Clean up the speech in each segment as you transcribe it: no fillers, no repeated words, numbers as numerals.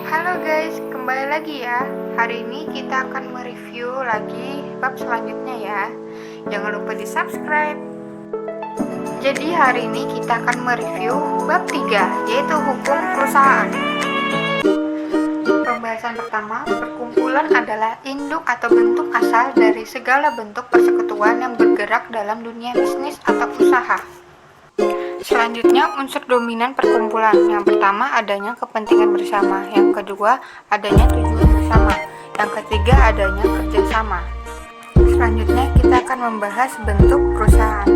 Halo guys, kembali lagi ya. Hari ini kita akan mereview lagi bab selanjutnya ya. Jangan lupa di subscribe. Jadi hari ini kita akan mereview bab 3, yaitu hukum perusahaan. Pembahasan pertama, perkumpulan adalah induk atau bentuk asal dari segala bentuk persekutuan yang bergerak dalam dunia bisnis atau usaha. Selanjutnya, unsur dominan perkumpulan. Yang pertama, adanya kepentingan bersama. Yang kedua, adanya tujuan bersama. Yang ketiga, adanya kerjasama. Selanjutnya, kita akan membahas bentuk perusahaan.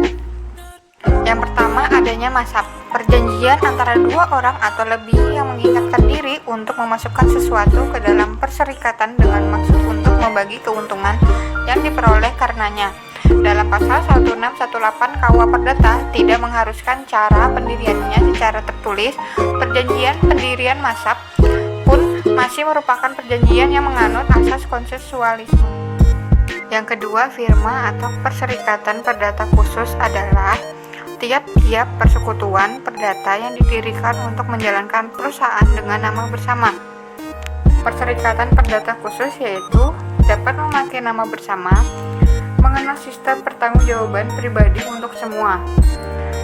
Yang pertama, adanya masab. Perjanjian antara dua orang atau lebih yang mengikatkan diri untuk memasukkan sesuatu ke dalam perserikatan dengan maksud untuk membagi keuntungan yang diperoleh karenanya. Dalam pasal 1618 KUA Perdata tidak mengharuskan cara pendiriannya secara tertulis. Perjanjian pendirian masab pun masih merupakan perjanjian yang menganut asas konsensualisme. Yang kedua, firma atau perserikatan perdata khusus adalah tiap-tiap persekutuan perdata yang didirikan untuk menjalankan perusahaan dengan nama bersama. Perserikatan perdata khusus yaitu dapat memakai nama bersama, mengenal sistem pertanggungjawaban pribadi untuk semua.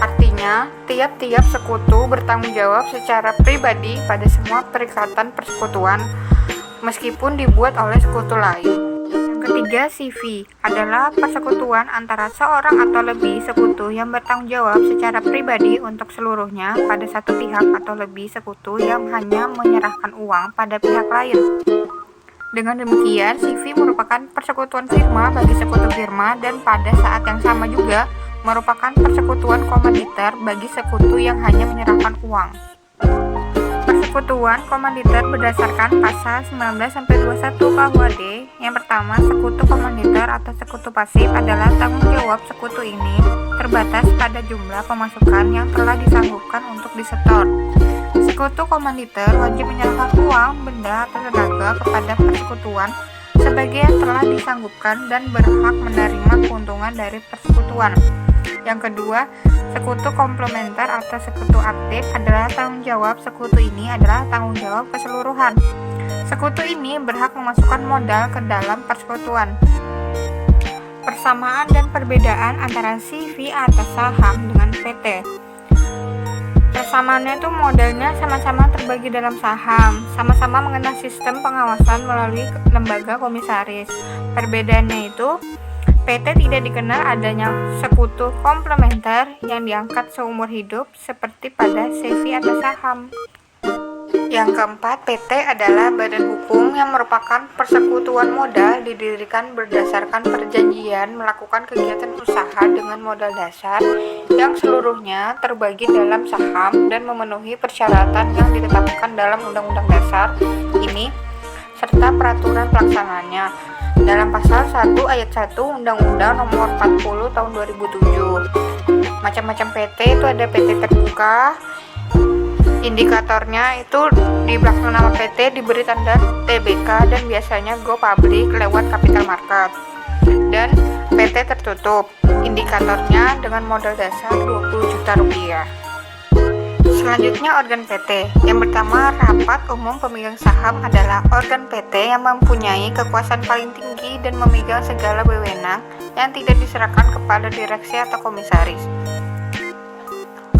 Artinya, tiap-tiap sekutu bertanggung jawab secara pribadi pada semua perikatan persekutuan meskipun dibuat oleh sekutu lain. Yang ketiga, CV adalah persekutuan antara seorang atau lebih sekutu yang bertanggung jawab secara pribadi untuk seluruhnya pada satu pihak atau lebih sekutu yang hanya menyerahkan uang pada pihak lain. Dengan demikian, CV merupakan persekutuan firma bagi sekutu firma dan pada saat yang sama juga merupakan persekutuan komanditer bagi sekutu yang hanya menyerahkan uang. Persekutuan komanditer berdasarkan pasal 19-21 KUHD. Yang pertama, sekutu komanditer atau sekutu pasif adalah tanggung jawab sekutu ini terbatas pada jumlah pemasukan yang telah disanggupkan untuk disetor. Sekutu komanditer wajib menyerahkan uang, benda, atau tenaga kepada persekutuan sebagai yang telah disanggupkan dan berhak menerima keuntungan dari persekutuan. Yang kedua, sekutu komplementer atau sekutu aktif adalah tanggung jawab sekutu ini adalah tanggung jawab keseluruhan. Sekutu ini berhak memasukkan modal ke dalam persekutuan. Persamaan dan perbedaan antara CV atas saham dengan PT. Persamaannya itu modalnya sama-sama terbagi dalam saham, sama-sama mengenal sistem pengawasan melalui lembaga komisaris. Perbedaannya itu, PT tidak dikenal adanya sekutu komplementer yang diangkat seumur hidup seperti pada CV atau saham. Yang keempat, PT adalah badan hukum yang merupakan persekutuan modal didirikan berdasarkan perjanjian melakukan kegiatan usaha dengan modal dasar yang seluruhnya terbagi dalam saham dan memenuhi persyaratan yang ditetapkan dalam Undang-Undang Dasar ini serta peraturan pelaksananya dalam pasal 1 ayat 1 Undang-Undang Nomor 40 Tahun 2007. Macam-macam PT itu ada PT terbuka. Indikatornya itu di belakang nama PT diberi tanda TBK dan biasanya go public lewat capital market. Dan PT tertutup, indikatornya dengan modal dasar 20 juta rupiah. Selanjutnya, organ PT. Yang pertama, rapat umum pemegang saham adalah organ PT yang mempunyai kekuasaan paling tinggi dan memegang segala wewenang yang tidak diserahkan kepada direksi atau komisaris.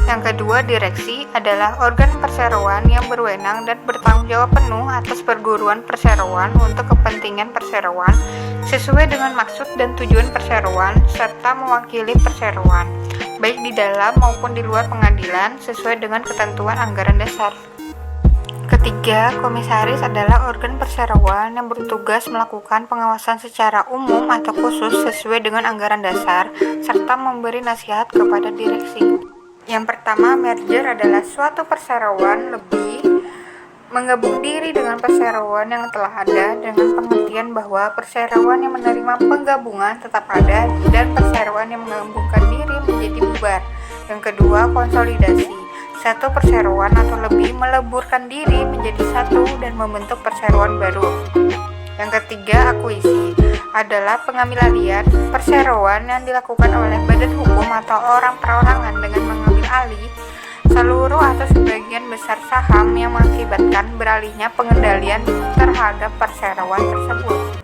Yang kedua, direksi adalah organ perseroan yang berwenang dan bertanggung jawab penuh atas perguruan perseroan untuk kepentingan perseroan sesuai dengan maksud dan tujuan perseroan serta mewakili perseroan baik di dalam maupun di luar pengadilan sesuai dengan ketentuan anggaran dasar. Ketiga, komisaris adalah organ perseroan yang bertugas melakukan pengawasan secara umum atau khusus sesuai dengan anggaran dasar serta memberi nasihat kepada direksi. Yang pertama, merger adalah suatu perseroan lebih menggabung diri dengan perseroan yang telah ada dengan pengertian bahwa perseroan yang menerima penggabungan tetap ada dan perseroan yang menggabungkan diri menjadi bubar. Yang kedua, konsolidasi. Satu perseroan atau lebih meleburkan diri menjadi satu dan membentuk perseroan baru. Yang ketiga, akuisi adalah pengambil alihan perseroan yang dilakukan oleh badan hukum atau orang perorangan dengan mengambil alih seluruh atau sebagian besar saham yang mengakibatkan beralihnya pengendalian terhadap perseroan tersebut.